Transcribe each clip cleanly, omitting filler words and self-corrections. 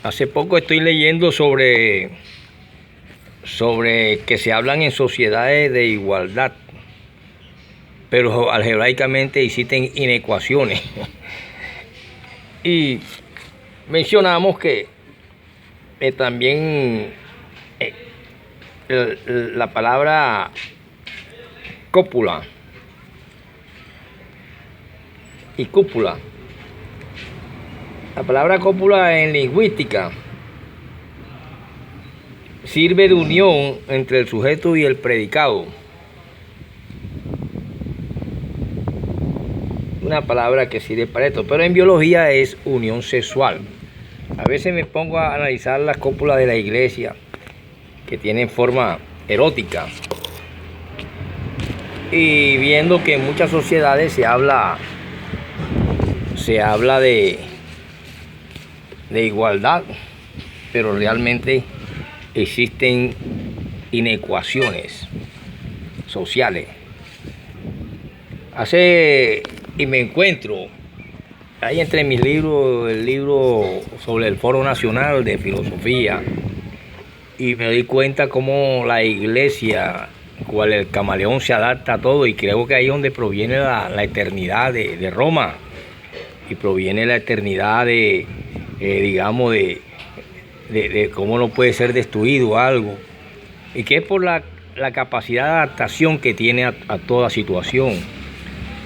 Hace poco estoy leyendo sobre que se hablan en sociedades de igualdad, pero algebraicamente existen inecuaciones. Y mencionamos que también la palabra cópula y cúpula. La palabra cópula en lingüística sirve de unión entre el sujeto y el predicado. Una palabra que sirve para esto, pero en biología es unión sexual. A veces me pongo a analizar las cópulas de la iglesia que tienen forma erótica y viendo que en muchas sociedades se habla de igualdad, pero realmente existen inecuaciones sociales. Y me encuentro ahí entre mis libros, el libro sobre el Foro Nacional de Filosofía, y me doy cuenta cómo la iglesia, cual el camaleón, se adapta a todo, y creo que ahí es donde proviene la eternidad de Roma, y proviene la eternidad de cómo no puede ser destruido algo, y que es por la capacidad de adaptación que tiene a toda situación.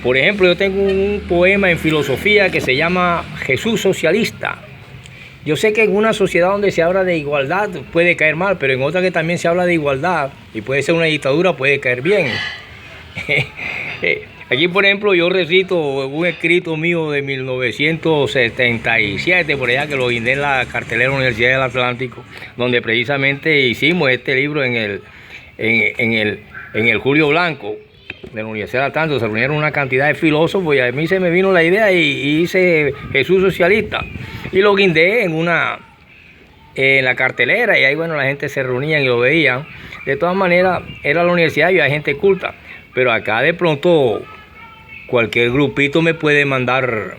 Por ejemplo, yo tengo un poema en filosofía que se llama Jesús Socialista. Yo sé que en una sociedad donde se habla de igualdad puede caer mal, pero en otra que también se habla de igualdad y puede ser una dictadura, puede caer bien. Aquí, por ejemplo, yo recito un escrito mío de 1977, por allá, que lo guindé en la cartelera de la Universidad del Atlántico, donde precisamente hicimos este libro en el Julio Blanco de la Universidad del Atlántico. Se reunieron una cantidad de filósofos y a mí se me vino la idea y hice Jesús Socialista. Y lo guindé en la cartelera, y ahí, bueno, la gente se reunía y lo veía. De todas maneras, era la universidad y había gente culta, pero acá de pronto cualquier grupito me puede mandar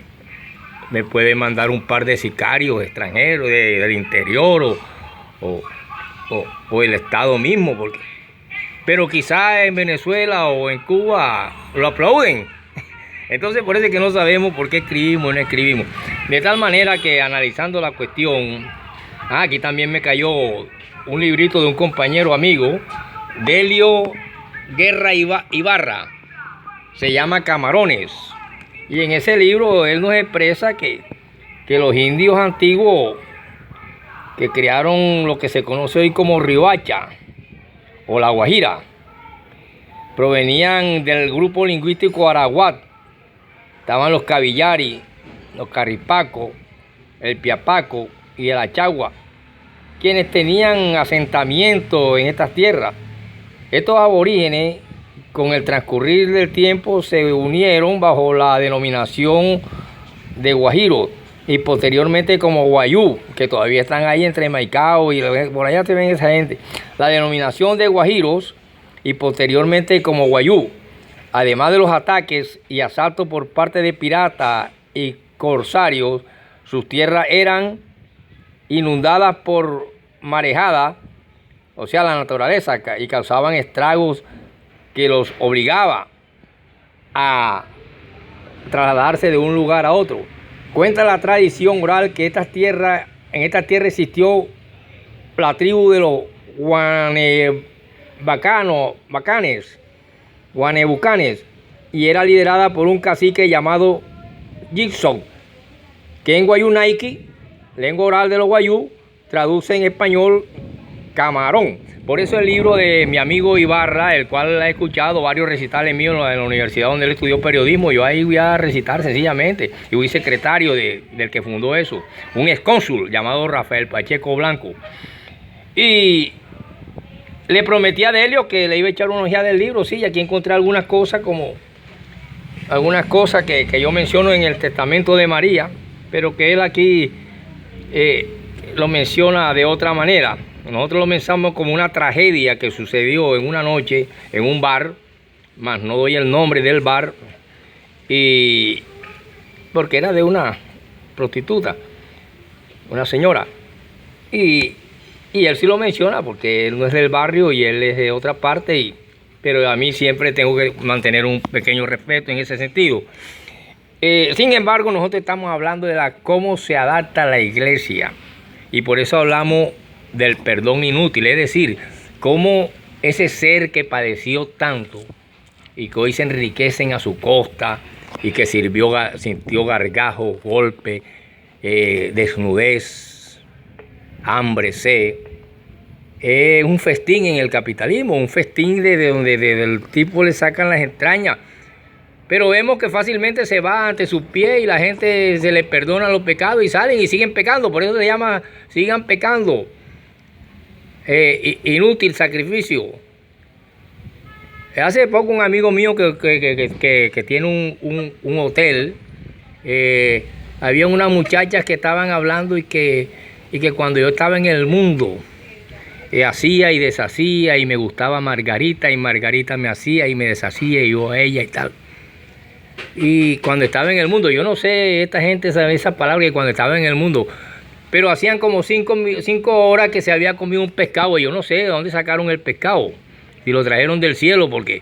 un par de sicarios extranjeros del interior o el Estado mismo, pero quizás en Venezuela o en Cuba lo aplauden. Entonces, por eso es que no sabemos por qué escribimos o no escribimos. De tal manera que, analizando la cuestión, aquí también me cayó un librito de un compañero amigo, Delio Guerra Ibarra. Se llama Camarones. Y en ese libro él nos expresa que los indios antiguos que crearon lo que se conoce hoy como Riohacha o La Guajira provenían del grupo lingüístico Arahuat. Estaban los Cavillari, los Carripaco, el Piapaco y el Achagua, quienes tenían asentamiento en estas tierras. Estos aborígenes, con el transcurrir del tiempo, se unieron bajo la denominación de Guajiro y posteriormente como Guayú, que todavía están ahí entre Maicao y por allá te ven esa gente. La denominación de Guajiros y posteriormente como Guayú. Además de los ataques y asaltos por parte de piratas y corsarios, sus tierras eran inundadas por marejadas, o sea, la naturaleza, y causaban estragos que los obligaba a trasladarse de un lugar a otro. Cuenta la tradición oral que en esta tierra existió la tribu de los Guanebucanes, y era liderada por un cacique llamado Gibson, que en Guayunaiki, lengua oral de los Guayú, traduce en español camarón. Por eso el libro de mi amigo Ibarra, el cual ha escuchado varios recitales míos en la universidad donde él estudió periodismo, yo ahí voy a recitar sencillamente. Y fui secretario del que fundó eso, un excónsul llamado Rafael Pacheco Blanco. Y le prometí a Delio que le iba a echar una ojeada del libro. Sí, aquí encontré algunas cosas que yo menciono en el Testamento de María, pero que él aquí lo menciona de otra manera. Nosotros lo pensamos como una tragedia que sucedió en una noche en un bar, más no doy el nombre del bar, porque era de una prostituta, una señora. Y, y él sí lo menciona porque él no es del barrio y él es de otra parte, pero a mí siempre tengo que mantener un pequeño respeto en ese sentido. Sin embargo, nosotros estamos hablando de cómo se adapta la iglesia y por eso hablamos del perdón inútil, es decir, cómo ese ser que padeció tanto y que hoy se enriquecen a su costa y que sintió gargajos, golpes, desnudez, hambre, sed, es un festín en el capitalismo, un festín de donde del tipo le sacan las entrañas. Pero vemos que fácilmente se va ante sus pies y la gente se les perdona los pecados y salen y siguen pecando. Por eso se llama, sigan pecando. Inútil sacrificio. Hace poco un amigo mío que tiene un hotel, había unas muchachas que estaban hablando y que cuando yo estaba en el mundo, hacía y deshacía y me gustaba Margarita y Margarita me hacía y me deshacía y yo a ella y tal. Y cuando estaba en el mundo, yo no sé, esta gente sabe esa palabra, que cuando estaba en el mundo, pero hacían como 5 horas que se había comido un pescado y yo no sé de dónde sacaron el pescado, si lo trajeron del cielo, porque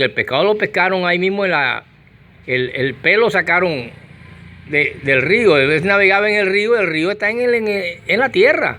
el pescado lo pescaron ahí mismo el pelo sacaron del río, él navegaba en el río está en la tierra.